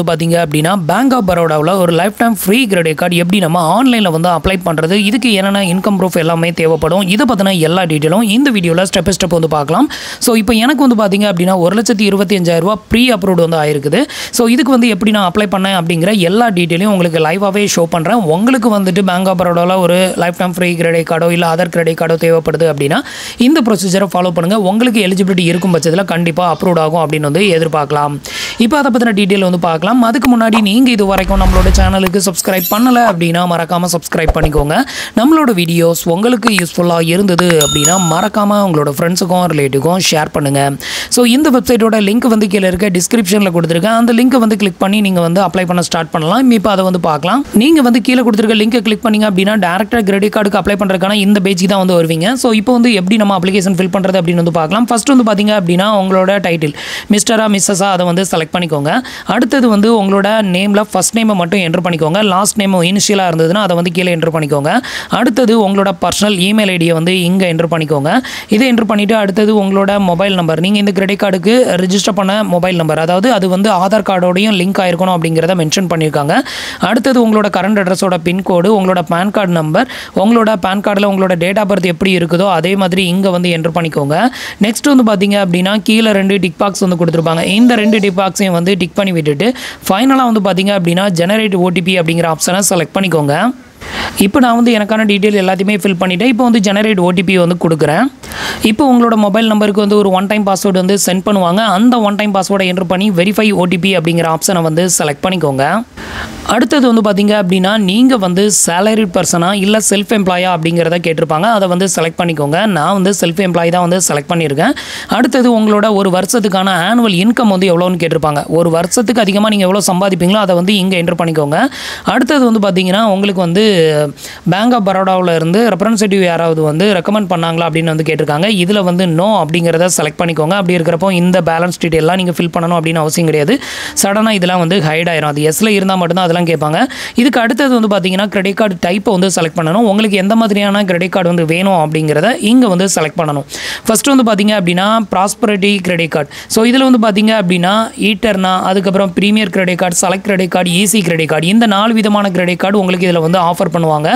பாத்தீங்க அப்படின்னா bank of பரோடாவில் ஒரு life time free credit card எப்படி நம்ம ஆன்லைனில் வந்து அப்ளை பண்ணுறது, இதுக்கு என்னென்ன இன்கம் ப்ரூஃப் எல்லாமே தேவைப்படும், இதை பற்றின எல்லா டீட்டெயிலும் இந்த வீடியோவில் ஸ்டெப் பை ஸ்டெப் வந்து பார்க்கலாம். ஸோ இப்போ எனக்கு வந்து பார்த்தீங்க அப்படின்னா 1,25,000 ப்ரீ அப்ரூவ்டு வந்து ஆயிருக்குது. ஸோ இதுக்கு வந்து எப்படி நான் அப்ளை பண்ணேன் அப்படிங்கிற எல்லா டீட்டெயிலையும் உங்களுக்கு லைவாகவே ஷோ பண்ணுறேன். உங்களுக்கு வந்துட்டு பேங்க் ஆஃப் பரோடாவில் ஒரு லைஃப் டைம் ஃப்ரீ கிரெடிட் கார்டோ இல்லை அதர் கிரெடிட் கார்டோ தேவைப்படுது அப்படின்னா இந்த ப்ரொசீஜரை ஃபாலோ பண்ணுங்கள். உங்களுக்கு எலிஜிபிலிட்டி இருக்கும் பட்சத்தில் கண்டிப்பாக அப்ரூவ் ஆகும் அப்படின்னு வந்து எதிர்பார்க்கலாம். இப்போ அதை பற்றின டீட்டெயில் வந்து பார்க்கலாம். அதுக்கு முன்னாடி நீங்கள் இது வரைக்கும் நம்மளோட சேனலுக்கு சப்ஸ்கிரைப் பண்ணலை அப்படின்னா மறக்காமல் சப்ஸ்கிரைப் பண்ணிக்கோங்க. நம்மளோட வீடியோஸ் உங்களுக்கு யூஸ்ஃபுல்லாக இருந்தது அப்படின்னா மறக்காமல் உங்களோட ஃப்ரெண்ட்ஸுக்கும் ரிலேட்டிவ்க்கும் ஷேர் பண்ணுங்கள். ஸோ இந்த வெப்சைட்டோட லிங்க் வந்து கீழே இருக்க டிஸ்கிரிப்ஷனில் கொடுத்துருக்கேன். அந்த லிங்க்கை வந்து கிளிக் பண்ணி நீங்கள் வந்து அப்ளை பண்ண ஸ்டார்ட் பண்ணலாம். இப்போ அதை வந்து பார்க்கலாம். நீங்கள் வந்து கீழே கொடுத்துருக்க லிங்கை கிளிக் பண்ணிங்க அப்படின்னா டேரெக்டாக கிரெடிட் கார்டுக்கு அப்ளை பண்ணுறதுக்கான இந்த பேஜ் தான் வந்து வருவீங்க. ஸோ இப்போ வந்து எப்படி நம்ம அப்ளிகேஷன் ஃபில் பண்ணுறது அப்படின்னு வந்து பார்க்கலாம். ஃபர்ஸ்ட் வந்து பார்த்தீங்க அப்படின்னா உங்களோட டைட்டில் மிஸ்டரா மிஸ்ஸஸா அதை வந்து செலக்ட் பண்ணிக்கோங்க. அடுத்தது வந்து உங்களோட நேமில் ஃபர்ஸ்ட் நேமை மட்டும் என்டர் பண்ணிக்கோங்க. லாஸ்ட் நேம் இனிஷியலாக இருந்ததுன்னா அதை வந்து கீழே என்டர் பண்ணிக்கோங்க. அடுத்தது உங்களோட பர்சனல் இமெயில் ஐடியை வந்து இங்கே என்டர் பண்ணிக்கோங்க. இதை என்டர் பண்ணிவிட்டு அடுத்தது உங்களோட மொபைல் நம்பர், நீங்கள் இந்த கிரெடிட் கார்டுக்கு ரிஜிஸ்டர் பண்ண மொபைல் நம்பர், அதாவது அது வந்து ஆதார் கார்டோடையும் லிங்க் ஆயிருக்கணும் அப்படிங்கிறத மென்ஷன் பண்ணியிருக்காங்க. அடுத்தது உங்களோட கரண்ட் அட்ரஸோட பின்கோடு, உங்களோட பேன் கார்டு நம்பர், உங்களோட பேன் கார்டில் உங்களோட டேட் ஆஃப் பர்த் எப்படி இருக்குதோ அதே மாதிரி இங்கே வந்து என்டர் பண்ணிக்கோங்க. நெக்ஸ்ட் வந்து பார்த்தீங்க அப்படின்னா கீழே 2 டிக் பாக்ஸ் வந்து கொடுத்துருப்பாங்க. இந்த 2 டிக் பாக்ஸையும் வந்து டிக் பண்ணி விட்டுட்டு ஃபைனலாக வந்து பார்த்தீங்க அப்படின்னா ஜெனரேட் ஓடிபி அப்படிங்கிற ஆப்ஷனை செலக்ட் பண்ணிக்கோங்க. இப்போ நான் வந்து எனக்கான டீட்டெயில் எல்லாத்தையுமே ஃபில் பண்ணிவிட்டேன். இப்போ வந்து ஜெனரேட் ஓடிபி வந்து கொடுக்குறேன். இப்போ உங்களோட மொபைல் நம்பருக்கு வந்து ஒரு ஒன் டைம் பாஸ்வேர்டு வந்து சென்ட் பண்ணுவாங்க. அந்த ஒன் டைம் பாஸ்வேர்டை என்டர் பண்ணி வெரிஃபை ஓடிபி அப்படிங்கிற ஆப்ஷனை வந்து செலக்ட் பண்ணிக்கோங்க. அடுத்தது வந்து பார்த்தீங்க அப்படின்னா நீங்கள் வந்து சேலரிட் பர்சனா இல்லை செல்ஃப் எம்ப்ளாயா அப்படிங்கிறத கேட்டிருப்பாங்க. அதை வந்து செலக்ட் பண்ணிக்கோங்க. நான் வந்து செல்ஃப் எம்ப்ளாயி தான் வந்து செலக்ட் பண்ணியிருக்கேன். அடுத்தது உங்களோட ஒரு வருஷத்துக்கான ஆனுவல் இன்கம் வந்து எவ்வளோன்னு கேட்டிருப்பாங்க. ஒரு வருஷத்துக்கு அதிகமாக நீங்கள் எவ்வளோ சம்பாதிப்பீங்களோ அதை வந்து இங்கே என்டர் பண்ணிக்கோங்க. அடுத்தது வந்து பார்த்தீங்கன்னா உங்களுக்கு வந்து பேங்க் ஆஃப் பரோடாவில் இருந்து ரெப்ரசன்டேட்டிவ் யாராவது வந்து ரெக்கமெண்ட் பண்ணாங்களா அப்படின்னு வந்து கேட்டிருக்காங்க. இதில் வந்து நோ அப்படிங்கிறத செலக்ட் பண்ணிக்கோங்க. அப்படி இருக்கிறப்போ இந்த பேலன்ஸ் டீட்டெயிலாம் நீங்கள் ஃபில் பண்ணணும் அப்படின்னு அவசியம் கிடையாது. சடனாக இதெல்லாம் வந்து ஹைட் ஆயிரும். அது எஸ்ல இருந்தால் மட்டும்தான் அதெல்லாம் கேட்பாங்க. இதுக்கு அடுத்தது வந்து பார்த்தீங்கன்னா கிரெடிட் கார்டு டைப்பை வந்து செலக்ட் பண்ணணும். உங்களுக்கு எந்த மாதிரியான கிரெடிட் கார்டு வந்து வேணும் அப்படிங்கிறத இங்கே வந்து செலக்ட் பண்ணணும். ஃபர்ஸ்ட் வந்து பார்த்தீங்க அப்படின்னா ப்ராஸ்பரிட்டி கிரெடிட் கார்டு. ஸோ இதில் வந்து பார்த்தீங்க அப்படின்னா ஈட்டர்னா, அதுக்கப்புறம் premier credit card, select credit card, easy credit card, இந்த 4 விதமான கிரெடிட் கார்டு உங்களுக்கு இதில் வந்து ஆஃபர் பண்ணுவாங்க.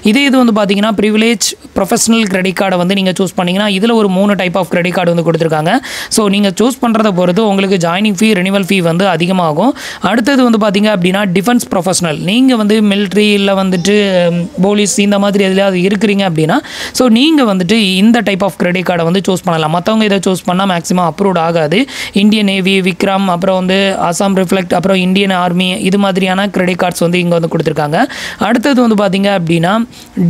இது வந்து பார்த்தீங்கன்னா ப்ரிவிலேஜ் ப்ரொஃபஷனல் கிரெடிட் கார்டை வந்து நீங்கள் சூஸ் பண்ணிங்கன்னா இதில் ஒரு 3 டைப் ஆஃப் கிரெடிட் கார்டு வந்து கொடுத்துருக்காங்க. ஸோ நீங்கள் சூஸ் பண்ணுறதை பொறுத்து உங்களுக்கு ஜாயினிங் ஃபீ, ரெனிவல் ஃபீ வந்து அதிகமாகும். அடுத்தது வந்து பார்த்தீங்க அப்படின்னா டிஃபென்ஸ் ப்ரொஃபஷனல், நீங்கள் வந்து மிலிட்ரி இல்லை வந்துட்டு போலீஸ் இந்த மாதிரி எதுலையாவது இருக்கிறீங்க அப்படின்னா ஸோ நீங்கள் வந்துட்டு இந்த டைப் ஆஃப் கிரெடிட் கார்டை வந்து சூஸ் பண்ணலாம். மற்றவங்க இதை சூஸ் பண்ணால் மேக்ஸிமம் அப்ரூவ்ட் ஆகாது. இந்தியன் நேவி, விக்ரம், அப்புறம் வந்து அசாம் ரிஃப்ளெக்ட், அப்புறம் இந்தியன் ஆர்மி, இது மாதிரியான கிரெடிட் கார்ட்ஸ் வந்து இங்கே வந்து கொடுத்துருக்காங்க. அடுத்தது வந்து பார்த்தீங்க அப்படின்னா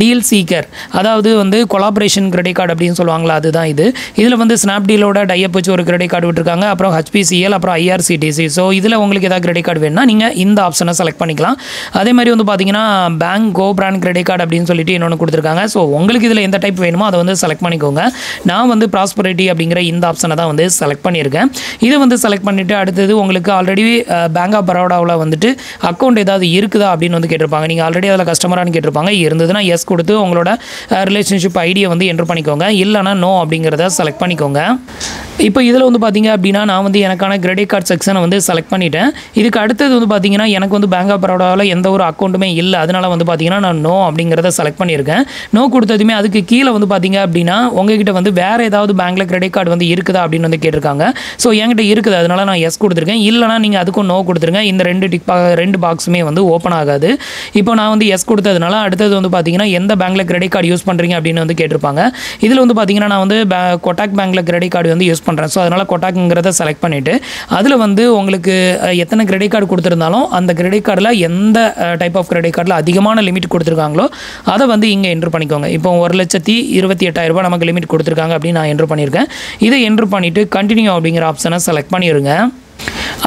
டீல் சீக்கர், அதாவது வந்து கொலாபரேஷன் கிரெடிட் கார்டு அப்படின்னு சொல்லுவாங்களா, அதுதான் இது. இதில் வந்து ஸ்னாப்டீலோட டைப் வச்சு ஒரு கிரெடிட் கார்டு விட்டுருக்காங்க. அப்புறம் HPCL, அப்புறம் IRCTC. ஸோ இதில் உங்களுக்கு ஏதாவது கிரெடிட் கார்டு வேணும்னா நீங்கள் இந்த ஆப்ஷனை செலக்ட் பண்ணிக்கலாம். அதே மாதிரி வந்து பார்த்தீங்கன்னா பேங்க் கோ பிராண்ட் கிரெடிட் கார்டு அப்படின்னு சொல்லிட்டு இன்னொன்று கொடுத்துருக்காங்க. ஸோ உங்களுக்கு இதில் எந்த டைப் வேணுமோ அதை வந்து செலக்ட் பண்ணிக்கோங்க. நான் வந்து ப்ராஸ்பரிட்டி அப்படிங்கிற இந்த ஆப்ஷனை தான் வந்து செலக்ட் பண்ணியிருக்கேன். இதை வந்து செலக்ட் பண்ணிவிட்டு அடுத்தது உங்களுக்கு ஆல்ரெடி பேங்க் ஆஃப் பரோடாவில் வந்துட்டு அக்கௌண்ட் ஏதாவது இருக்குதா அப்படின்னு வந்து கேட்டிருப்பாங்க. நீங்கள் ஆல்ரெடி அதில் கஸ்டமரானு கேட்டிருப்பாங்க. இருந்ததுன்னா எஸ் கொடுத்து உங்களோட ரிலேஷன்ஷிப் ஐடியை வந்து என்டர் பண்ணிக்கோங்க. இல்லைனா நோ அப்படிங்கிறத செலக்ட் பண்ணிக்கோங்க. இப்போ இதில் வந்து பார்த்தீங்க அப்படின்னா நான் வந்து எனக்கான கிரெடிட் கார்டு செக்ஷனை வந்து செலக்ட் பண்ணிட்டேன். இதுக்கு அடுத்தது வந்து பார்த்தீங்கன்னா எனக்கு வந்து பேங்க் ஆஃப் பரோடாவில் எந்த ஒரு அக்கௌண்ட்டுமே இல்லை. அதனால் வந்து பார்த்தீங்கன்னா நான் நோ அப்படிங்கிறத செலக்ட் பண்ணியிருக்கேன். நோ கொடுத்ததுமே அதுக்கு கீழே வந்து பார்த்தீங்க அப்படின்னா உங்ககிட்ட வந்து வேறு ஏதாவது பேங்க்கில் கிரெடிட் கார்டு வந்து இருக்குதா அப்படின்னு வந்து கேட்டிருக்காங்க. ஸோ என்கிட்ட இருக்குது, அதனால் நான் எஸ் கொடுத்துருக்கேன். இல்லைனா நீங்கள் அதுக்கும் நோ கொடுத்துருங்க. இந்த 2 பாக்ஸுமே வந்து ஓப்பன் ஆகாது. இப்போ நான் வந்து எஸ் கொடுத்ததுனால அடுத்தது வந்து பார்த்தீங்கன்னா எந்த பேங்க்கில் கிரெடிட் கார்டு யூஸ் பண்ணுறீங்க அப்படின்னு வந்து கேட்டிருப்பாங்க. இதில் வந்து பார்த்தீங்கன்னா நான் வந்து கொட்டாக் பேங்க்கில் கிரெடிட் கார்டு வந்து யூஸ் பண்ணுறேன். ஸோ அதனால் கொட்டாக்குங்கிறத செலக்ட் பண்ணிவிட்டு அதில் வந்து உங்களுக்கு எத்தனை கிரெடிட் கார்டு கொடுத்துருந்தாலும் அந்த கிரெடிட் கார்டில் எந்த டைப் ஆஃப் கிரெடிட் கார்டில் அதிகமான லிமிட் கொடுத்துருக்காங்களோ அதை வந்து இங்கே என்ட்ரு பண்ணிக்கோங்க. இப்போ 1,28,000 நமக்கு லிமிட் கொடுத்துருக்காங்க அப்படின்னு நான் என்ட்ரு பண்ணியிருக்கேன். இதை என்ட்ரு பண்ணிவிட்டு கண்டினியூ அப்படிங்கிற ஆப்ஷனை செலக்ட் பண்ணிடுங்க.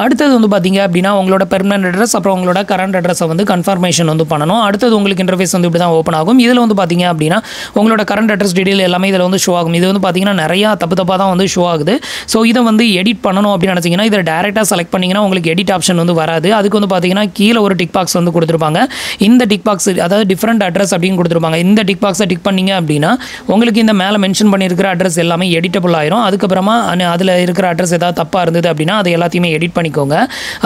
அடுத்தது வந்து பார்த்தீங்க அப்படின்னா உங்களோட பெர்மனன்ட் அட்ரஸ் அப்புறம் உங்களோட கரண்ட் அட்ரஸை வந்து கன்ஃபர்மேஷன் வந்து பண்ணணும். அடுத்தது உங்களுக்கு இன்டர்ஃபேஸ் வந்து இப்படி தான் ஓப்பன் ஆகும். இதில் வந்து பார்த்தீங்க அப்படின்னா உங்களோட கரண்ட் அட்ரஸ் டீடைல் எல்லாமே இதில் வந்து ஷோ ஆகும். இது வந்து பார்த்தீங்கன்னா நிறையா தப்பாக தான் வந்து ஷோ ஆகுது. ஸோ இதை வந்து எடிட் பண்ணணும் அப்படின்னு நினச்சிங்கன்னா இதை டேரெக்டாக செலக்ட் பண்ணிங்கன்னா உங்களுக்கு எடிட் ஆப்ஷன் வந்து வராது. அதுக்கு வந்து பார்த்தீங்கன்னா கீழே ஒரு டிக் பாக்ஸ் வந்து கொடுத்துருப்பாங்க. இந்த டிக் பாக்ஸ் அதாவது டிஃப்ரெண்ட் அட்ரஸ் அப்படின்னு கொடுத்துருப்பாங்க. இந்த டிக் பாக்ஸை டிக் பண்ணிங்க அப்படின்னா உங்களுக்கு இந்த மேலே மென்ஷன் பண்ணியிருக்கிற அட்ரஸ் எல்லாமே எடிட்டபிள் ஆயிரும். அதுக்கப்புறமா அதில் இருக்கிற அட்ரஸ் ஏதாவது தப்பாக இருந்தது அப்படின்னா அதை எல்லாத்தையுமே எடிட் பண்ணிக்கோங்க.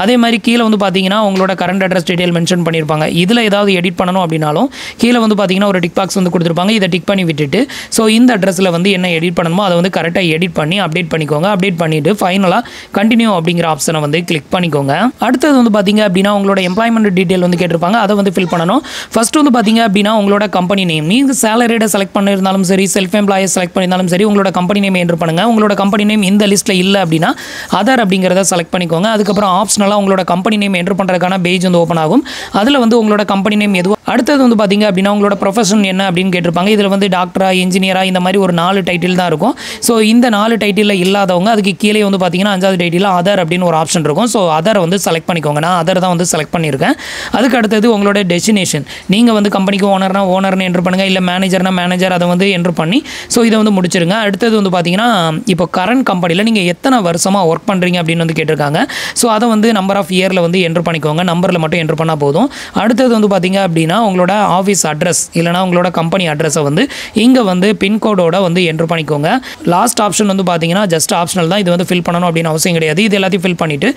அதே மாதிரி கீழே வந்து பார்த்தீங்கன்னா உங்களோட கரண்ட் அட்ரஸ் டீட்டெயில் மென்ஷன் பண்ணியிருப்பாங்க. இதில் ஏதாவது எடிட் பண்ணணும் அப்படின்னாலும் கீழே வந்து பார்த்தீங்கன்னா ஒரு டிக் பாக்ஸ் வந்து கொடுத்துருப்பாங்க. இதை டிக் பண்ணி விட்டுட்டு ஸோ இந்த அட்ரஸில் வந்து என்ன எடிட் பண்ணணுமோ அதை வந்து கரெக்டாக எடிட் பண்ணி அப்டேட் பண்ணிக்கோங்க. அப்டேட் பண்ணிவிட்டு ஃபைனலாக கண்டினியூ அப்படிங்கிற ஆப்ஷனை வந்து கிளிக் பண்ணிக்கோங்க. அடுத்தது வந்து பார்த்தீங்க அப்படின்னா உங்களோட எம்ப்ளாய்மெண்ட் டீட்டெயில் வந்து கேட்டிருப்பாங்க. அதை வந்து ஃபில் பண்ணணும். ஃபர்ஸ்ட் வந்து பார்த்தீங்க அப்படின்னா உங்களோட கம்பெனி நேம், நீங்கள் சேலரியை செலக்ட் பண்ணியிருந்தாலும் சரி, செல்ஃப் எம்ப்ளாயை செலக்ட் பண்ணியிருந்தாலும் சரி, உங்களோட கம்பெனி நேம் என்டர் பண்ணுங்கள். உங்களோட கம்பெனி நேம் இந்த லிஸ்ட்டில் இல்லை அப்படின்னா அதர் அப்படிங்கிறத செலக்ட் பண்ணிக்கோங்க. அதுக்கப்புறம் ஆப்ஷனலாக உங்களோட கம்பெனி நேம் என்டர் பண்ணுறதுக்கான பேஜ் வந்து ஓப்பன் ஆகும். அதில் வந்து உங்களோட கம்பெனி நேம் எதுவும். அடுத்தது வந்து பார்த்தீங்க அப்படின்னா உங்களோட ப்ரொஃபஷன் என்ன அப்படின்னு கேட்டிருப்பாங்க. இதில் வந்து டாக்டரா, இன்ஜினியரா, இந்த மாதிரி ஒரு 4 டைட்டில் தான் இருக்கும். ஸோ இந்த 4 டைட்டில் இல்லாதவங்க அதுக்கு கீழே வந்து பார்த்தீங்கன்னா 5வது டைட்டில் அதர் அப்படின்னு ஒரு ஆப்ஷன் இருக்கும். ஸோ அதரை வந்து செலக்ட் பண்ணிக்கோங்க. நான் அதர் தான் வந்து செலக்ட் பண்ணியிருக்கேன். அதுக்கு அடுத்தது உங்களோட டெஸ்டினேஷன், நீங்கள் வந்து கம்பெனிக்கு ஓனர்னு என்ட்ரு பண்ணுங்கள், இல்லை மேனேஜர்னா மேனேஜர், அதை வந்து என்ட்ரு பண்ணி ஸோ இதை வந்து முடிச்சிருங்க. அடுத்தது வந்து பார்த்தீங்கன்னா இப்போ கரண்ட் கம்பெனியில் நீங்கள் எத்தனை வருஷமாக ஒர்க் பண்ணுறீங்க அப்படின்னு வந்து கேட்டிருக்காங்க. ஸோ அதை வந்து நம்பர் ஆஃப் இயரில் வந்து என்ட்ரு பண்ணிக்கோங்க. நம்பரில் மட்டும் என்ட்ரு பண்ணால் போதும். அடுத்தது வந்து பார்த்தீங்க அப்படின்னா உங்களோட ஆஃபீஸ் அட்ரஸ் இல்லைனா உங்களோட கம்பெனி அட்ரஸை வந்து இங்கே வந்து பின்கோடோட வந்து என்ட்ரு பண்ணிக்கோங்க. லாஸ்ட் ஆப்ஷன் வந்து பார்த்தீங்கன்னா ஜஸ்ட் ஆப்ஷனல் தான். இது வந்து ஃபில் பண்ணணும் அப்படின்னு அவசியம் கிடையாது. இது எல்லாத்தையும் ஃபில் பண்ணிவிட்டு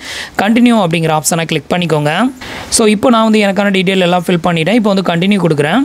கண்டினியூ அப்படிங்கிற ஆப்ஷனை கிளிக் பண்ணிக்கோங்க. ஸோ இப்போ நான் வந்து எனக்கான டீட்டெயில் எல்லாம் ஃபில் பண்ணிவிட்டேன். இப்போ வந்து கண்டினியூ கொடுக்குறேன்.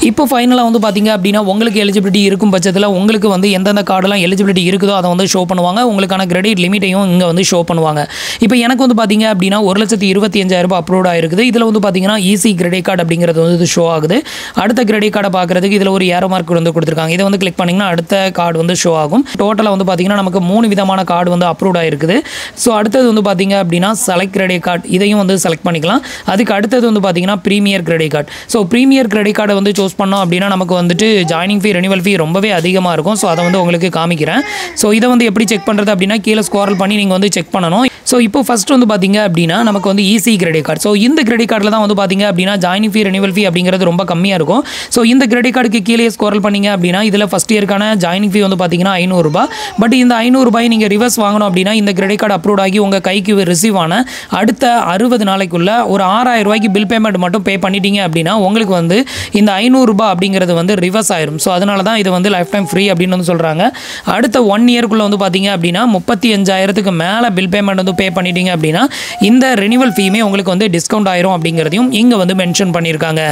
இப்போ ஃபைனலாக வந்து பார்த்தீங்க அப்படின்னா உங்களுக்கு எலிஜிபிலிட்டி இருக்கும் பட்சத்தில் உங்களுக்கு வந்து எந்தெந்த கார்டெல்லாம் எலிஜிபிலிட்டி இருக்குதோ அதை வந்து ஷோ பண்ணுவாங்க. உங்களுக்கான கிரெடிட் லிமிட்டையும் இங்கே வந்து ஷோ பண்ணுவாங்க. இப்போ எனக்கு வந்து பார்த்தீங்க அப்படின்னா 1,25,500 அப்ரூவ் ஆகிருக்குது. இதில் வந்து பார்த்தீங்கன்னா ஈஸி கிரெடிட் கார்டு அப்படிங்கிறது வந்து ஷோ ஆகுது. அடுத்த கிரெடிட் கார்டை பார்க்குறதுக்கு இதில் ஒரு ஏரோ மார்க் வந்து கொடுத்துருக்காங்க. இதை வந்து கிளிக் பண்ணிங்கன்னா அடுத்த கார்டு வந்து ஷோ ஆகும். டோட்டலாக வந்து பார்த்தீங்கன்னா நமக்கு 3 விதமான கார்டு வந்து அப்ரூவ் ஆகிருக்குது. ஸோ அடுத்தது வந்து பார்த்தீங்க அப்படின்னா செலக்ட் கிரெடிட் கார்டு, இதையும் வந்து செலக்ட் பண்ணிக்கலாம். அதுக்கு அடுத்தது வந்து பார்த்தீங்கன்னா premier credit card. So premier credit கார்டை வந்து சூஸ் பண்ணோம் அப்படின்னா நமக்கு வந்துட்டு ஜாயினிங் ஃபீ, ரெனிவல் ஃபீ ரொம்பவே அதிகமாக இருக்கும். ஸோ அதை வந்து உங்களுக்கு காமிக்கிறேன். ஸோ இதை வந்து எப்படி செக் பண்ணுறது அப்படின்னா கீழே ஸ்க்ரோல் பண்ணி நீங்கள் வந்து செக் பண்ணணும். ஸோ இப்போ ஃபஸ்ட் வந்து பார்த்தீங்க அப்படின்னா நமக்கு வந்து ஈஸி கிரெடிட் கார்டு. ஸோ இந்த கிரெடிட் கார்டில் தான் வந்து பார்த்தீங்க அப்படின்னா ஜாயினிங் ஃபீ, ரெனிவல் ஃபீ அப்படிங்கிறது ரொம்ப கம்மியாக இருக்கும். ஸோ இந்த கிரெடிட் கார்டுக்கு கீழே ஸ்க்ரோல் பண்ணீங்க அப்படின்னா இதில் ஃபஸ்ட் இயர்க்கான ஜாயினிங் ஃபீ வந்து பார்த்தீங்கன்னா 500 ரூபாய். பட் இந்த 500 ரூபாய் நீங்கள் ரிவர்ஸ் வாங்கணும் அப்படின்னா இந்த கிரெடிட் கார்டு அப்ரூவ் ஆகி உங்கள் கைக்கு ரிசீவ் ஆன அடுத்த 60 நாளைக்குள்ள ஒரு 6000 ரூபாய்க்கு பில் பேமெண்ட் மட்டும் பே பண்ணிட்டீங்க அப்படின்னா உங்களுக்கு வந்து இந்த 500 ரூபாய் அப்படிங்கிறது வந்து ரிவர்ஸ் ஆயிரும். ஸோ அதனால தான் இது வந்து லைஃப் டைம் ஃப்ரீ அப்படின்னு வந்து சொல்கிறாங்க. அடுத்த 1 இயர்க்குள்ளே வந்து பார்த்தீங்க அப்படின்னா 35,000க்கு மேலே பில் பேமெண்ட் வந்து பே பண்ணிட்டீங்க அப்படின்னா இந்த ரெனிவல் ஃபீமே உங்களுக்கு வந்து டிஸ்கவுண்ட் ஆயிரும் அப்படிங்கிறதையும் இங்கே வந்து மென்ஷன் பண்ணியிருக்காங்க.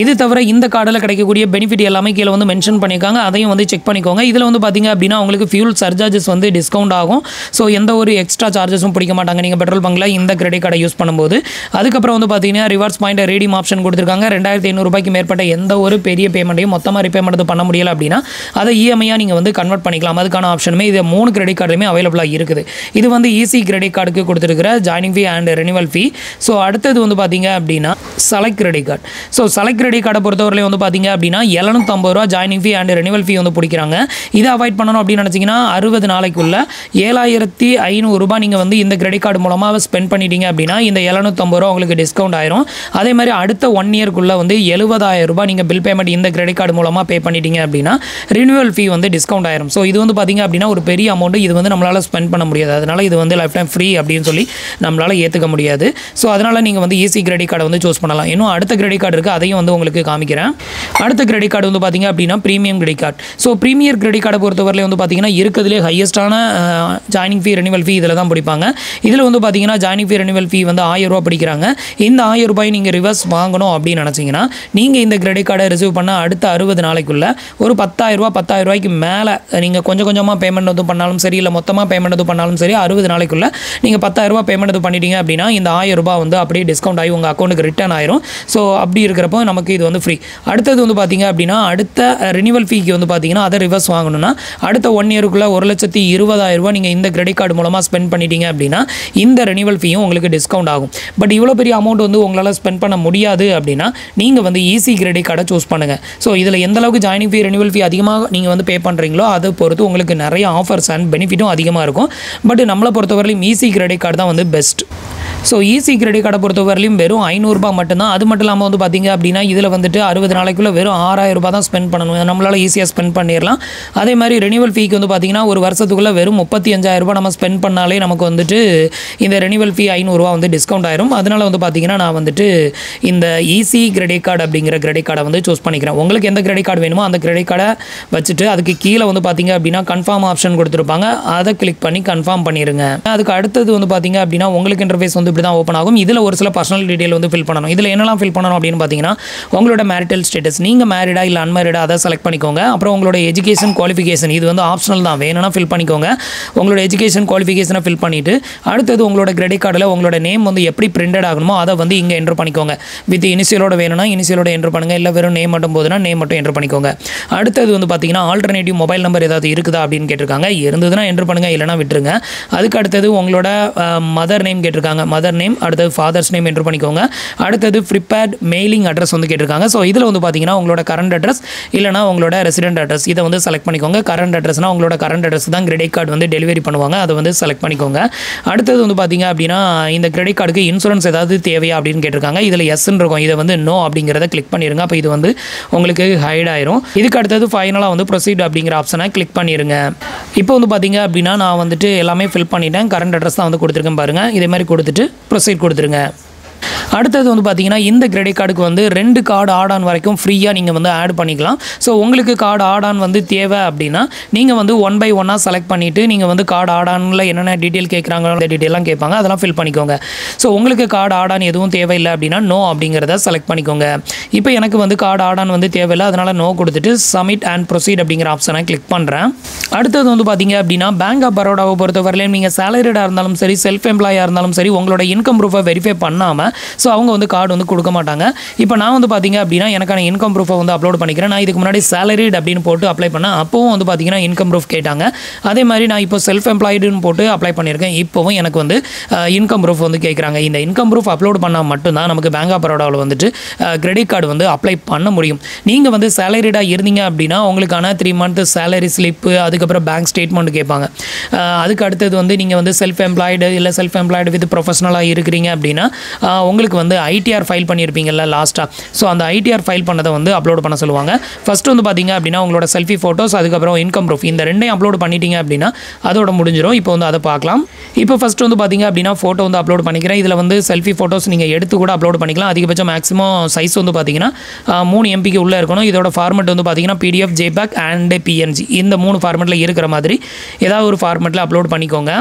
இது தவிர இந்த கார்டில் கிடைக்கக்கூடிய பெனிஃபிட் எல்லாமே கீழே வந்து மென்ஷன் பண்ணியிருக்காங்க. அதையும் வந்து செக் பண்ணிக்கோங்க. இதில் வந்து பார்த்தீங்க அப்படின்னா உங்களுக்கு ஃபியூல் சர்சார்ஜஸ் வந்து டிஸ்கவுண்ட் ஆகும். ஸோ எந்த ஒரு எக்ஸ்ட்ரா சார்ஜஸும் பிடிக்க மாட்டாங்க நீங்கள் பெட்ரோல் பங்கில் இந்த கிரெடிட் கார்டை யூஸ் பண்ணும்போது. அதுக்கப்புறம் வந்து பார்த்தீங்கன்னா ரிவார்ட்ஸ் பாயிண்ட் ரீடீம் ஆப்ஷன் கொடுத்துருக்காங்க. 2,500 ரூபாய்க்கு மேற்பட்ட எந்த ஒரு பெரிய பேமெண்ட்டையும் மொத்தமாக ரீபேமெண்ட் பண்ண முடியல அப்படின்னா அதை இஎம்ஐயாக நீங்கள் வந்து கன்வெர்ட் பண்ணிக்கலாம். அதுக்கான ஆப்ஷனுமே இது 3 கிரெடிட் கார்டுலையுமே அவைலபிளாக இருக்குது. இது வந்து ஈஸி கிரெடிட் கார்டுக்கு கொடுத்துருக்கிற joining fee and renewal fee. So அடுத்தது வந்து பார்த்தீங்க அப்படின்னா select credit card. So select credit கார்டை பொறுத்தவரையிலும் வந்து பார்த்தீங்க அப்படின்னா 750 ரூபா ஜாயினிங் ஃபீ அண்ட் ரெனிவல் ஃபீ வந்து பிடிக்கிறாங்க. இதை அவாய்ட் பண்ணணும் அப்படின்னு நினச்சிங்கன்னா 60 நாளைக்குள்ள 7,500 ரூபாய் நீங்கள் வந்து இந்த கிரெடிட் கார்டு மூலமாக ஸ்பெண்ட் பண்ணிட்டீங்க அப்படின்னா இந்த 750 ரூபா உங்களுக்கு டிஸ்கவுண்ட் ஆயிரும். அதே மாதிரி அடுத்த 1 இயர்க்குள்ளே வந்து 70,000 ரூபாய் நீங்கள் பில் பேமெண்ட் இந்த கிரெடிட் கார்டு மூலமாக பே பண்ணிட்டீங்க அப்படின்னா ரினியூவல் ஃபீ வந்து டிஸ்கவுண்ட் ஆயிரும். ஸோ இது வந்து பார்த்தீங்க அப்படின்னா ஒரு பெரிய அமௌண்ட், இது வந்து நம்மளால் ஸ்பெண்ட் பண்ண முடியாது. அதனால் இது வந்து லைஃப் டைம் ஃப்ரீ அப்படின்னு சொல்லி நம்மளால் ஏற்றுக்க முடியாது. ஸோ அதனால் நீங்கள் வந்து ஈஸி கிரெடிட் கார்டை வந்து சூஸ் பண்ணலாம். இன்னும் அடுத்த கிரெடிட் கார்டு இருக்குது, அதையும் வந்து உங்களுக்கு காமிக்கிறேன். அடுத்த கிரெடிட் கார்டு வந்து பார்த்தீங்க அப்படின்னா premium credit card. So premier credit கார்டை பொறுத்தவரையில் வந்து பார்த்தீங்கன்னா இருக்கிறதுலே ஹையஸ்டான ஜாயினிங் ஃபீ, ரெனிவல் ஃபீ இதில் தான் பிடிப்பாங்க. இதில் வந்து பார்த்தீங்கன்னா ஜாயினிங் ஃபீ, ரெனிவல் ஃபீ வந்து 1000 ரூபா பிடிக்கிறாங்க. இந்த 1000 ரூபாய் நீங்கள் ரிவர்ஸ் வாங்கணும் அப்படின்னு நினச்சிங்கன்னா நீங்கள் இந்த கிரெடிட் கார்டை ரிசீவ் பண்ண அடுத்த 60 நாளைக்குள்ள ஒரு 10,000 ரூபா 10,000 ரூபாய்க்கு மேலே நீங்கள் கொஞ்சம் கொஞ்சமாக பேமெண்ட் வந்து பண்ணாலும் சரி, இல்லை மொத்தமாக பேமெண்ட் வந்து பண்ணாலும் சரி, 60 நாளைக்குள்ள நீங்கள் 10,000 ரூபா பேமெண்ட் பண்ணிட்டீங்க அப்படின்னா இந்த 1000 ரூபாய் வந்து அப்படியே டிஸ்கவுண்ட் ஆகி உங்கள் அக்கௌண்ட்டுக்கு ரிட்டர்ன் ஆயிரும். ஸோ அப்படி இருக்கிறப்போ நமக்கு இது வந்து ஃப்ரீ. அடுத்தது வந்து பார்த்தீங்க அப்படின்னா அடுத்த ரெனிவல் ஃபீக்கு வந்து பார்த்தீங்கன்னா அதை ரிவர்ஸ் வாங்கணும்னா அடுத்த 1 இயருக்குள்ள 1,20,000 ரூபாய் நீங்கள் இந்த கிரெடிட் கார்டு மூலமாக ஸ்பெண்ட் பண்ணிட்டீங்க அப்படின்னா இந்த ரெனிவல் ஃபீயும் உங்களுக்கு டிஸ்கவுண்ட் ஆகும். பட் இவ்வளோ பெரிய அமௌண்ட் வந்து உங்களால் ஸ்பெண்ட் பண்ண முடியாது அப்படின்னா நீங்கள் வந்து ஈஸி கிரெடிட் கார்டை சூஸ் பண்ணுங்கள். ஸோ இதில் எந்த அளவுக்கு ஜாயினிங் ஃபீ, ரெனிவல் ஃபீ அதிகமாக நீங்கள் வந்து பே பண்ணுறீங்களோ அதை பொறுத்து உங்களுக்கு நிறைய ஆஃபர்ஸ் அண்ட் பெனிஃபிட்டும் அதிகமாக இருக்கும். பட் நம்மளை பொறுத்தவரையிலும் ஈஸி கிரெடிட் கார்டு தான் வந்து பெஸ்ட். ஸோ ஈஸி கிரெடிட் கார்டை பொறுத்தவரையிலும் வெறும் 500 ரூபாய் மட்டும்தான். அது மட்டும் இல்லாமல் வந்து பார்த்தீங்க அப்படின்னா இதில் வந்துட்டு 60 நாளைக்குள்ளே வெறும் 6000 ரூபாய் தான் ஸ்பெண்ட் பண்ணணும். நம்மளால் ஈஸியாக ஸ்பெண்ட் பண்ணிடலாம். அதே மாதிரி ரெனிவல் ஃபீக்கு வந்து பார்த்தீங்கன்னா ஒரு வருஷத்துக்குள்ளே வெறும் 35,000 ரூபாய் நம்ம ஸ்பெண்ட் பண்ணாலே நமக்கு வந்துட்டு இந்த ரெனிவல் ஃபீ 500 ரூபா வந்து டிஸ்கவுண்ட் ஆயிரும். அதனால் வந்து பார்த்தீங்கன்னா நான் வந்துட்டு இந்த ஈஸி கிரெடிட் கார்டு அப்படிங்கிற கிரெடிட் கார்டை வந்து சூஸ் பண்ணிக்கிறேன். உங்களுக்கு எந்த கிரெடிட் கார்டு வேணுமோ அந்த கிரெடிட் கார்டை வச்சுட்டு அதுக்கு கீழே வந்து பார்த்தீங்க அப்படின்னா கன்ஃபார்ம் ஆப்ஷன் கொடுத்துருப்பாங்க. அதை கிளிக் பண்ணி கன்ஃபார்ம் பண்ணிடுங்க. அதுக்கு அடுத்தது வந்து பார்த்தீங்க அப்படின்னா உங்களுக்கு இன்டர்ஃபேஸ் வந்து இப்படி தான் ஓப்பன் ஆகும். இதில் ஒரு சில பர்சனல் டீட்டெயில் வந்து ஃபில் பண்ணணும். இதில் என்னெல்லாம் ஃபில் பண்ணணும் அப்படின்னு பார்த்தீங்கன்னா உங்களோட மேரிட்டல் ஸ்டேட்டஸ், நீங்கள் மேரிடா இல்லை அன்மேரிடா அதை செலக்ட் பண்ணிக்கோங்க. அப்புறம் உங்களோட எஜுகேஷன் குவாலிஃபிகேஷன், இது வந்து ஆப்ஷனல் தான், வேணும்னா ஃபில் பண்ணிக்கோங்க. உங்களோட எஜுகேஷன் குவாலிஃபிகேஷனை ஃபில் பண்ணிவிட்டு அடுத்தது உங்களோட கிரெடிட் கார்டில் உங்களோட நேம் வந்து எப்படி பிரிண்டட் ஆகணுமோ அதை வந்து இங்கே என்ட்ரு பண்ணிக்கோங்க. வித் இனிஷியலோட வேணும்னா இனிஷியலோட என்ட்ரு பண்ணுங்கள், இல்லை வெறும் நேம் மட்டும் போதுன்னா நேம் மட்டும் என்ட்ரு பண்ணிக்கோங்க. அடுத்தது வந்து பார்த்தீங்கன்னா ஆல்டர்னேட்டிவ் மொபைல் நம்பர் ஏதாவது இருக்குதா அப்படின்னு கேட்டிருக்காங்க. இருந்ததுன்னா என்ட்ரு பண்ணுங்கள், இல்லைனா விட்டுருங்க. அதுக்கு அடுத்தது உங்களோட மதர் நேம் கேட்டிருக்காங்க. மதர் நேம், அடுத்தது ஃபாதர்ஸ் நேம் என்ட்ரு பண்ணிக்கோங்க. அடுத்தது ப்ரிப்பேர்ட் மெயிலிங் அட்ரஸ் வந்து கேட்டிருக்காங்க. ஸோ இதில் வந்து பார்த்தீங்கன்னா உங்களோட கரண்ட் அட்ரஸ் இல்லைனா உங்களோட ரெசிடென்ட் அட்ரஸ் இதை வந்து செலக்ட் பண்ணிக்கோங்க. கரண்ட் அட்ரஸ்னால் உங்களோட கரண்ட் அட்ரஸ் தான் கிரெடிட் கார்டு வந்து டெலிவரி பண்ணுவாங்க, அதை வந்து செலக்ட் பண்ணிக்கோங்க. அடுத்தது வந்து பார்த்தீங்க அப்படின்னா இந்த கிரெடிட் கார்டுக்கு இன்சூரன்ஸ் ஏதாவது தேவையா அப்படின்னு கேட்டிருக்காங்க. இதில் எஸ்ன்னு இருக்கும், இதை வந்து நோ அப்படிங்கிறத கிளிக் பண்ணிடுங்க. அப்போ இது வந்து உங்களுக்கு ஹைட் ஆயிரும். இதுக்கு அடுத்தது ஃபைனலாக வந்து ப்ரொசீட் அப்படிங்கிற ஆப்ஷனை கிளிக் பண்ணிடுங்க. இப்போ வந்து பார்த்தீங்க அப்படின்னா நான் வந்துட்டு எல்லாமே ஃபில் பண்ணிட்டேன். கரண்ட் அட்ரஸ் தான் வந்து கொடுத்துருக்கேன் பாருங்கள். இதே மாதிரி கொடுத்துட்டு ப்ரொசீட் கொடுத்துருங்க. அடுத்தது வந்து பார்த்தீங்கன்னா இந்த கிரெடிட் கார்டுக்கு வந்து 2 கார்டு ஆட் ஆன் வரைக்கும் ஃப்ரீயாக நீங்கள் வந்து ஆட் பண்ணிக்கலாம். ஸோ உங்களுக்கு கார்டு ஆட் ஆன் வந்து தேவை அப்படின்னா நீங்கள் வந்து 1 by 1 செலக்ட் பண்ணிவிட்டு நீங்கள் வந்து கார்டு ஆட் ஆனில் என்னென்ன டீட்டெயில் கேட்குறாங்களோ அந்த டீட்டெயிலாம் கேட்பாங்க, அதெல்லாம் ஃபில் பண்ணிக்கோங்க. ஸோ உங்களுக்கு கார்டு ஆட் ஆன் எதுவும் தேவையில்லை அப்படின்னா நோ அப்படிங்கிறத செலக்ட் பண்ணிக்கோங்க. இப்போ எனக்கு வந்து கார்டு ஆட் ஆன் வந்து தேவையில்லை, அதனால் நோ கொடுத்துட்டு சப்மிட் அண்ட் ப்ரொசீட் அப்படிங்கிற ஆப்ஷனை கிளிக் பண்ணுறேன். அடுத்தது வந்து பார்த்தீங்க அப்படின்னா பேங்க் ஆஃப் பரோடாவை பொறுத்தவரையிலும் நீங்கள் சேலரிடாக இருந்தாலும் சரி, செல்ஃப் எம்ப்ளாயாக இருந்தாலும் சரி, உங்களோட இன்கம் ப்ரூஃபை வெரிஃபை பண்ணாமல் ஸோ அவங்க வந்து கார்டு வந்து கொடுக்க மாட்டாங்க. இப்போ நான் வந்து பார்த்தீங்க அப்படின்னா எனக்கான இன்கம் ப்ரூஃபை வந்து அப்லோட் பண்ணிக்கிறேன். நான் இதுக்கு முன்னாடி சேலரிட் அப்படின்னு போட்டு அப்ளை பண்ணேன், அப்போவும் வந்து பார்த்தீங்கன்னா இன்கம் ப்ரூஃப் கேட்டாங்க. அதே மாதிரி நான் இப்போ செல்ஃப் எம்ப்ளாய்டுன்னு போட்டு அப்ளை பண்ணியிருக்கேன், இப்போவும் எனக்கு வந்து இன்கம் ப்ரூஃப் வந்து கேட்குறாங்க. இந்த இன்கம் ப்ரூஃப் அப்லோட் பண்ணால் மட்டும்தான் நமக்கு பேங்க் ஆஃப் பரோடாவில் வந்துட்டு கிரெடிட் கார்டு வந்து அப்ளை பண்ண முடியும். நீங்கள் வந்து சேலரிடாக இருந்தீங்க அப்படின்னா உங்களுக்கான 3 month சேலரி ஸ்லிப்பு, அதுக்கப்புறம் பேங்க் ஸ்டேட்மெண்ட் கேட்பாங்க. அதுக்கு அடுத்தது வந்து நீங்கள் வந்து செல்ஃப் எம்ப்ளாய்டு இல்லை செல்ஃப் எம்ப்ளாய்டு வித் ப்ரொஃபஷனலாக இருக்கிறீங்க அப்படின்னா உங்களுக்கு வந்து ஐடிஆர் ஃபைல் பண்ணியிருப்பீங்கல்ல லாஸ்ட்டாக, ஸோ அந்த ஐடிஆர் ஃபைல் பண்ணதை வந்து அப்லோட் பண்ண சொல்லுவாங்க. ஃபஸ்ட்டு வந்து பார்த்தீங்க அப்படின்னா உங்களோட செல்ஃபி ஃபோட்டோஸ், அதுக்கப்புறம் இன்கம் ப்ரூஃப், இந்த 2ஐயும் அப்லோட் பண்ணிட்டீங்க அப்படின்னா அதோட முடிஞ்சிடும். இப்போ வந்து அதை பார்க்கலாம். இப்போ ஃபஸ்ட்டு வந்து பார்த்தீங்க அப்படின்னா ஃபோட்டோ வந்து அப்லோட் பண்ணிக்கிறேன். இதில் வந்து செல்ஃபி ஃபோட்டோஸ் நீங்கள் எடுத்து கூட அப்லோட் பண்ணிக்கலாம். அதிகபட்சம் மேக்ஸிமம் சைஸ் வந்து பார்த்தீங்கன்னா 3 MB உள்ளே இருக்கணும். இதோட ஃபார்மெட் வந்து பார்த்தீங்கன்னா PDF, JPEG அண்ட் PNG, இந்த 3 ஃபார்மெட்டில் இருக்கிற மாதிரி ஏதாவது ஒரு ஃபார்மெட்டில் அப்லோட் பண்ணிக்கோங்க.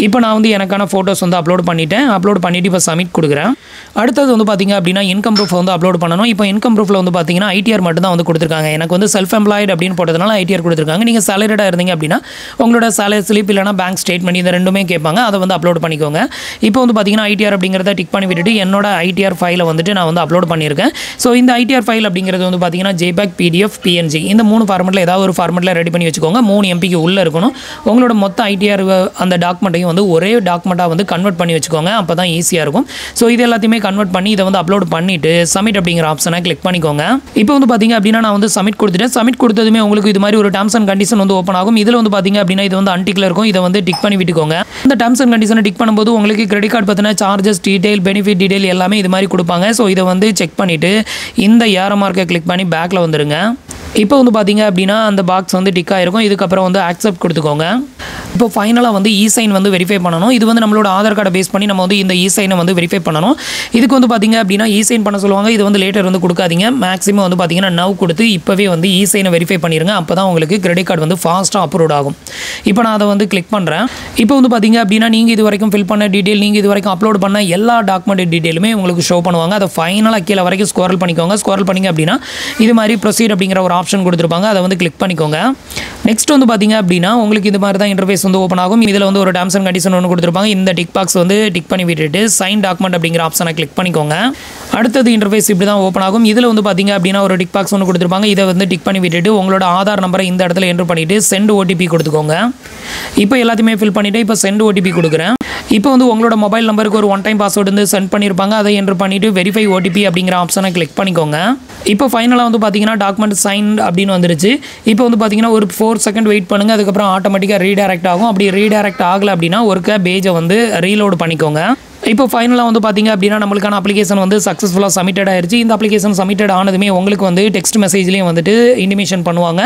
இப்போ நான் வந்து எனக்கான ஃபோட்டோஸ் வந்து அப்லோட் பண்ணிவிட்டேன். அப்லோட் பண்ணிவிட்டு இப்போ சப்மிட் கொடுக்குறேன். அடுத்தது வந்து பார்த்தீங்க அப்படின்னா இன்கம் ப்ரூஃப் வந்து அப்லோட் பண்ணணும். இப்போ இன்கம் ப்ரூஃபில் வந்து பார்த்தீங்கன்னா ஐடிஆர் மட்டும் தான் வந்து கொடுத்துருக்காங்க. எனக்கு வந்து செல்ஃப் எம்ப்ளாய்டு அப்படின்னு போட்டதுனால ஐடிஆர் கொடுத்துருக்காங்க. நீங்கள் சேலரிடாக இருந்தீங்க அப்படின்னா உங்களோட சேலரி ஸ்லிப் இல்லைனா பேங்க் ஸ்டேட்மெண்ட் இந்த 2மே கேட்பாங்க, அதை வந்து அப்லோட் பண்ணிக்கோங்க. இப்போ வந்து பார்த்தீங்கன்னா ஐடிஆர் அப்படிங்கிறத டிக் பண்ணி விட்டுட்டு என்னோட ஐடிஆர் ஃபைலை வந்துட்டு நான் வந்து அப்லோட் பண்ணியிருக்கேன். ஸோ இந்த ஐடிஆர் ஃபைல் அப்படிங்கிறது வந்து பார்த்தீங்கன்னா JPEG, PDF, PNG இந்த 3 ஃபார்மெட்டில் ஏதாவது ஒரு ஃபார்மெட்டில் ரெடி பண்ணி வச்சுக்கோங்க. 3 MB உள்ளே இருக்கணும். உங்களோட மொத்த ஐடிஆர் அந்த டாக்குமெண்ட்டையும் வந்து ஒரே டாக்குமெண்ட்டாக வந்து கன்வெர்ட் பண்ணி வச்சுக்கோங்க, அப்போ தான் ஈஸியாக இருக்கும். ஸோ இது எல்லாத்தையுமே கன்வெர்ட் பண்ணி இதை வந்து அப்லோட் பண்ணிவிட்டு சப்மிட் அப்படிங்கிற ஆப்ஷனை கிளிக் பண்ணிக்கோங்க. இப்போ வந்து பார்த்தீங்க அப்படின்னா நான் வந்து சப்மிட் கொடுத்துட்டேன். சப்மிட் கொடுத்ததுமே உங்களுக்கு இது மாதிரி ஒரு டர்ம்ஸ் அண்ட் கண்டிஷன் வந்து ஓப்பன் ஆகும். இதில் வந்து பார்த்தீங்க அப்படின்னா இது வந்து அன்டிக்கில் இருக்கும், இதை வந்து டிக் பண்ணி விட்டுக்கோங்க. இந்த டர்ம்ஸ் அண்ட் கண்டிஷனை டிக் பண்ணும்போது உங்களுக்கு கிரெடிட் கார்டு பற்றின சார்ஜஸ் டீடைல், பெனிஃபிட் டீடைல் எல்லாமே இது மாதிரி கொடுப்பாங்க. ஸோ இதை வந்து செக் பண்ணிவிட்டு இந்த ஏரோ மார்க்கை கிளிக் பண்ணி பேக்கில் வந்துடுங்க. இப்போ வந்து பார்த்தீங்க அப்படின்னா அந்த பாக்ஸ் வந்து டிக் ஆகிருக்கும். இதுக்கப்புறம் வந்து அக்செப்ட் கொடுத்துக்கோங்க. இப்போ ஃபைனலாக வந்து இ-சைன் வந்து வெரிஃபை பண்ணணும். இது வந்து நம்மளோட ஆதார் கார்டை பேஸ் பண்ணி நம்ம வந்து இந்த இ-சைனை வந்து வெரிஃபை பண்ணணும். இதுக்கு வந்து பார்த்தீங்க அப்படின்னா இ-சைன் பண்ண சொல்லுவாங்க. இது வந்து லேட்டர் வந்து கொடுக்காதீங்க. மேக்ஸிமம் வந்து பார்த்தீங்கன்னா நவ் கொடுத்து இப்போவே வந்து இ-சைனை வெரிஃபை பண்ணிடுங்க. அப்போ தான் உங்களுக்கு கிரெடிட் கார்டு வந்து ஃபாஸ்ட்டாக அப்ரூவ் ஆகும். இப்போ நான் அதை வந்து கிளிக் பண்ணுறேன். இப்போ வந்து பார்த்தீங்க அப்படின்னா நீங்கள் இது வரைக்கும் ஃபில் பண்ண டீட்டெயில், நீங்கள் இது வரைக்கும் அப்லோட் பண்ண எல்லா டாக்குமெண்ட் டீட்டெயிலுமே உங்களுக்கு ஷோ பண்ணுவாங்க. அதை ஃபைனலாக கீழே வரைக்கும் ஸ்க்ரோல் பண்ணிக்கோங்க. ஸ்க்ரோல் பண்ணிங்க அப்படின்னா இது மாதிரி ப்ரொசீட் அப்படிங்கிற ஒரு ஆப்ஷன் கொடுத்துருப்பாங்க, அதை வந்து கிளிக் பண்ணிக்கோங்க. நெக்ஸ்ட் வந்து பார்த்தீங்க அப்படின்னா உங்களுக்கு இது மாதிரி தான் இன்டர்ஃபேஸ் வந்து ஓப்பன் ஆகும். இதில் வந்து ஒரு டர்ம்ஸ் அண்ட் கண்டிஷன் ஒன்று கொடுத்துருப்பாங்க. இந்த டிக் பாக்ஸ் வந்து டிக் பண்ணி விட்டுட்டு சைன் டாக்குமெண்ட் அப்படிங்கிற ஆப்ஷனை கிளிக் பண்ணிக்கோங்க. அடுத்தது இன்டர்ஃபேஸ் இப்படி தான் ஓப்பன் ஆகும். இதில் வந்து பார்த்தீங்க அப்படின்னா ஒரு டிக் பாக்ஸ் ஒன்று கொடுத்துருப்பாங்க. இதை வந்து டிக் பண்ணி விட்டுட்டு உங்களோட ஆதார் நம்பரை இந்த இடத்துல என்ட்ரு பண்ணிவிட்டு சென்ட் OTP கொடுத்துக்கோங்க. இப்போ எல்லாத்தையுமே ஃபில் பண்ணிவிட்டு இப்போ சென்ட் OTP கொடுக்குறேன். இப்போ வந்து உங்களோட மொபைல் நம்பருக்கு ஒரு 1 டைம் பாஸ்வேர்டு வந்து சென்ட் பண்ணியிருப்பாங்க. அதை என்ட்ரு பண்ணிவிட்டு வெரிஃபை OTP அப்படிங்கிற ஆப்ஷனை கிளிக் பண்ணிக்கோங்க. இப்போ ஃபைனலாக வந்து பார்த்தீங்கன்னா டாக்குமெண்ட் சைன் அப்படின்னு வந்துருச்சு. இப்போ வந்து பார்த்தீங்கன்னா ஒரு 4 செகண்ட் வெயிட் பண்ணுங்கள். அதுக்கப்புறம் ஆட்டோமேட்டிக்காக ரீடைரக்ட் ஆகும். அப்படி ரீடைரக்ட் ஆகலை அப்படின்னா ஒருக்க பேஜை வந்து ரீலோடு பண்ணிக்கோங்க. இப்போ ஃபைனலாக வந்து பார்த்தீங்க அப்படின்னா நம்மளுக்கான அப்ளிகேஷன் வந்து சக்ஸஸ்ஃபுல்லாக சப்மிட்டட் ஆயிருச்சு. இந்த அப்ளிகேஷன் சப்மிட்டட் ஆனதுமே உங்களுக்கு வந்து டெக்ஸ்ட் மெசேஜ்லேயும் வந்துட்டு இன்டிமேஷன் பண்ணுவாங்க.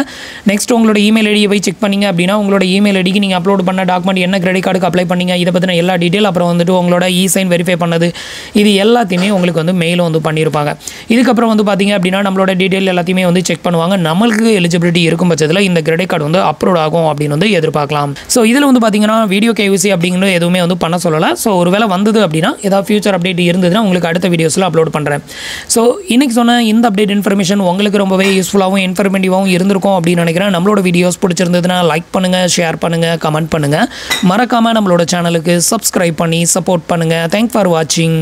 நெக்ஸ்ட் உங்களோட இமெயில் ஐடியை போய் செக் பண்ணிங்க அப்படின்னா உங்களோட இமெயில் ஐடிக்கு நீங்கள் அப்லோட் பண்ண டாக்குமெண்ட் என்ன கிரெடிட் கார்டுக்கு அப்ளை பண்ணீங்க இதை பற்றின எல்லா டீட்டெயில், அப்புறம் வந்துட்டு உங்களோட இ-சைன் வெரிஃபை பண்ணது, இது எல்லாத்தையுமே உங்களுக்கு வந்து மெயிலும் வந்து பண்ணியிருப்பாங்க. இதுக்கப்புறம் வந்து பார்த்தீங்க அப்படின்னா நம்மளோட டீட்டெயில் எல்லாத்தையுமே வந்து செக் பண்ணுவாங்க. நம்மளுக்கு எலிஜிபிலிட்டி இருக்கும் பட்சத்தில் இந்த கிரெடிட் கார்டு வந்து அப்லோட் ஆகும் அப்படின்னு வந்து எதிர்பார்க்கலாம். ஸோ இதில் வந்து பார்த்தீங்கன்னா வீடியோ கேவிசி அப்படிங்கிறது எதுவுமே வந்து பண்ண சொல்லலை. ஸோ ஒருவேளை வந்தது அப்படின்னா ஏதாவது ஃபியூச்சர் அப்டேட் இருந்ததுன்னா உங்களுக்கு அடுத்த வீடியோஸில் அப்லோட் பண்ணுறேன். ஸோ இன்றைக்கி சொன்ன இந்த அப்டேட் இன்ஃபர்மேஷன் உங்களுக்கு ரொம்பவே யூஸ்ஃபுல்லாகவும் இன்ஃபர்மேட்டிவாகவும் இருந்திருக்கும் அப்படின்னு நினைக்கிறேன். நம்மளோட வீடியோஸ் பிடிச்சிருந்ததுன்னா லைக் பண்ணுங்கள், ஷேர் பண்ணுங்கள், கமெண்ட் பண்ணுங்கள். மறக்காமல் நம்மளோட சேனலுக்கு சப்ஸ்கிரைப் பண்ணி சப்போர்ட் பண்ணுங்கள். தேங்க்ஸ் ஃபார் வாட்சிங்.